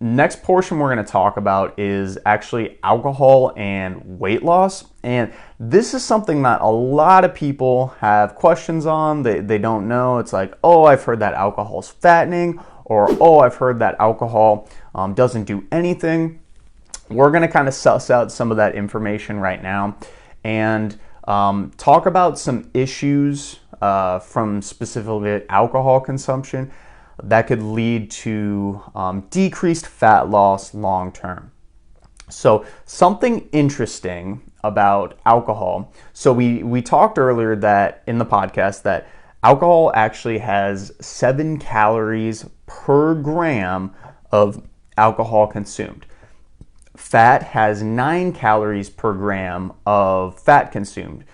next portion we're going to talk about is actually alcohol and weight loss. And this is something that a lot of people have questions on. They don't know. It's like, oh, I've heard that alcohol's fattening, or oh, I've heard that alcohol doesn't do anything. We're going to kind of suss out some of that information right now and talk about some issues from specifically alcohol consumption that could lead to decreased fat loss long term. So something interesting about alcohol. So we talked earlier that in the podcast that alcohol actually has 7 calories per gram of alcohol consumed. Fat has 9 calories per gram of fat consumed.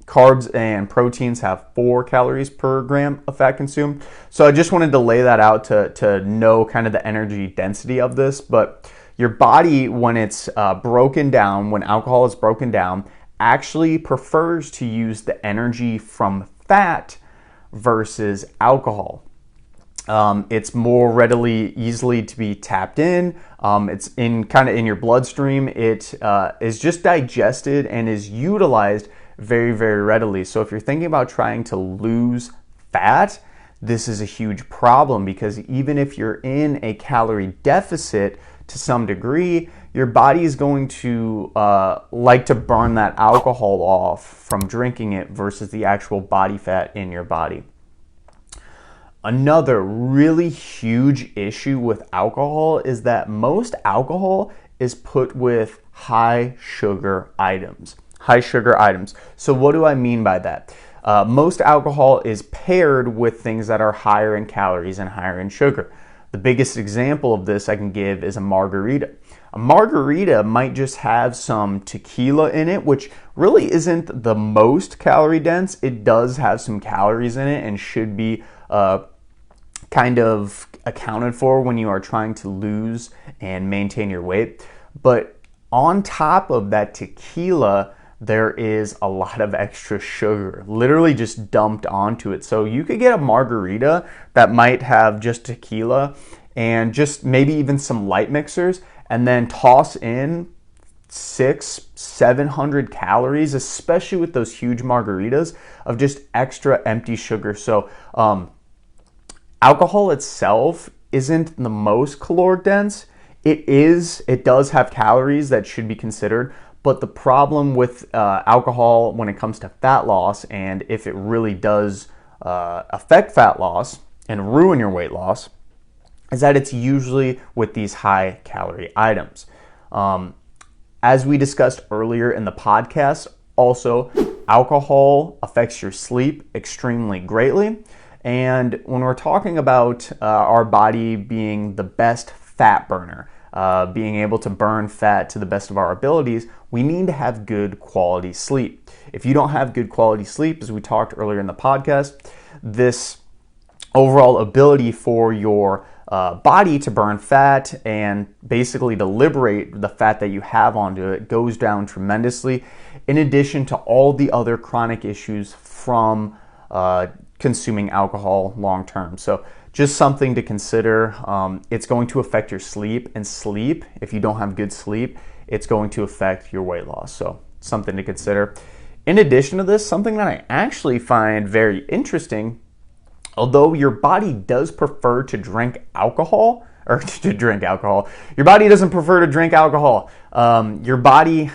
Carbs and proteins have 4 calories per gram of fat consumed. So I just wanted to lay that out to know kind of the energy density of this. But your body, when it's broken down, when alcohol is broken down, actually prefers to use the energy from fat versus alcohol. It's more easily to be tapped in. It's in your bloodstream. It is just digested and is utilized very, very readily. So if you're thinking about trying to lose fat, this is a huge problem, because even if you're in a calorie deficit to some degree, your body is going to like to burn that alcohol off from drinking it versus the actual body fat in your body. Another really huge issue with alcohol is that most alcohol is put with high sugar items. So what do I mean by that? Most alcohol is paired with things that are higher in calories and higher in sugar. The biggest example of this I can give is a margarita. A margarita might just have some tequila in it, which really isn't the most calorie dense. It does have some calories in it and should be kind of accounted for when you are trying to lose and maintain your weight. But on top of that tequila, there is a lot of extra sugar, literally just dumped onto it. So you could get a margarita that might have just tequila and just maybe even some light mixers, and then toss in 600-700 calories, especially with those huge margaritas, of just extra empty sugar. So alcohol itself isn't the most caloric dense. It does have calories that should be considered, but the problem with alcohol when it comes to fat loss, and if it really does affect fat loss and ruin your weight loss, is that it's usually with these high calorie items. As we discussed earlier in the podcast, also alcohol affects your sleep extremely greatly. And when we're talking about our body being the best fat burner, being able to burn fat to the best of our abilities, we need to have good quality sleep. If you don't have good quality sleep, as we talked earlier in the podcast, this overall ability for your body to burn fat and basically to liberate the fat that you have onto it goes down tremendously, in addition to all the other chronic issues from consuming alcohol long term. So just something to consider. It's going to affect your sleep, and sleep, if you don't have good sleep, it's going to affect your weight loss. So something to consider. In addition to this, something that I actually find very interesting, although your body does prefer to drink alcohol, or to drink alcohol, your body doesn't prefer to drink alcohol. Your body,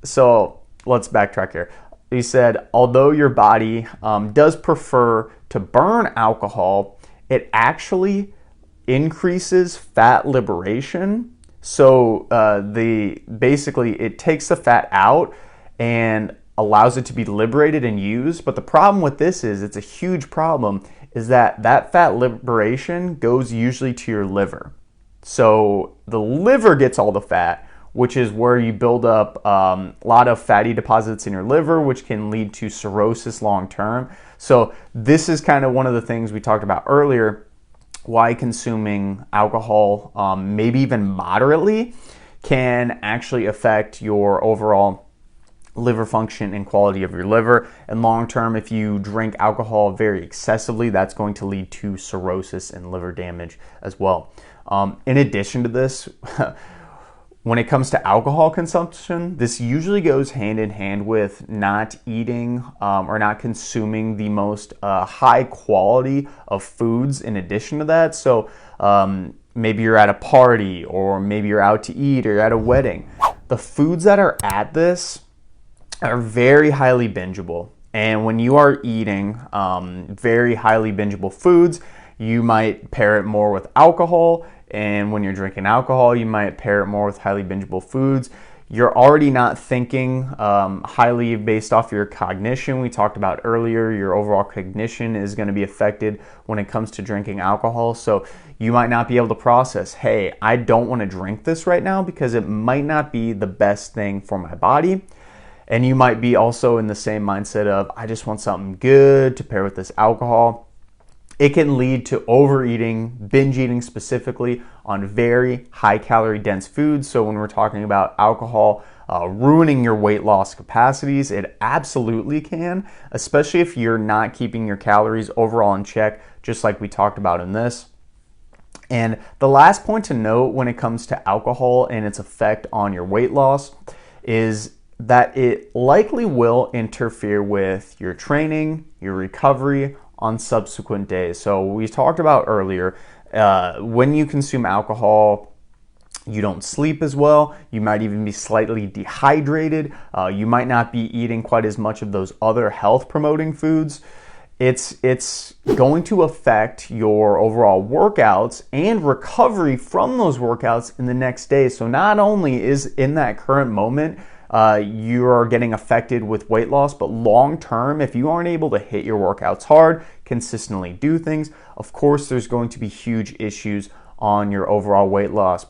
so let's backtrack here. He said, although your body does prefer to burn alcohol, it actually increases fat liberation. So basically it takes the fat out and allows it to be liberated and used. But the problem with this is, it's a huge problem, is that fat liberation goes usually to your liver. So the liver gets all the fat, which is where you build up a lot of fatty deposits in your liver, which can lead to cirrhosis long term. So this is kind of one of the things we talked about earlier, why consuming alcohol, maybe even moderately, can actually affect your overall liver function and quality of your liver. And long term, if you drink alcohol very excessively, that's going to lead to cirrhosis and liver damage as well. In addition to this, when it comes to alcohol consumption, this usually goes hand in hand with not eating or not consuming the most high quality of foods in addition to that. So maybe you're at a party, or maybe you're out to eat, or you're at a wedding. The foods that are at this are very highly bingeable. And when you are eating very highly bingeable foods, you might pair it more with alcohol. And when you're drinking alcohol, you might pair it more with highly bingeable foods. You're already not thinking highly based off your cognition. We talked about earlier, your overall cognition is going to be affected when it comes to drinking alcohol. So you might not be able to process, hey, I don't want to drink this right now because it might not be the best thing for my body. And you might be also in the same mindset of, I just want something good to pair with this alcohol. It can lead to overeating, binge eating specifically on very high calorie dense foods. So when we're talking about alcohol ruining your weight loss capacities, it absolutely can, especially if you're not keeping your calories overall in check, just like we talked about in this. And the last point to note when it comes to alcohol and its effect on your weight loss is that it likely will interfere with your training, your recovery on subsequent days. So we talked about earlier, when you consume alcohol, you don't sleep as well. You might even be slightly dehydrated. You might not be eating quite as much of those other health promoting foods. It's going to affect your overall workouts and recovery from those workouts in the next day. So not only is in that current moment, you are getting affected with weight loss, but long term, if you aren't able to hit your workouts hard, consistently do things, of course, there's going to be huge issues on your overall weight loss.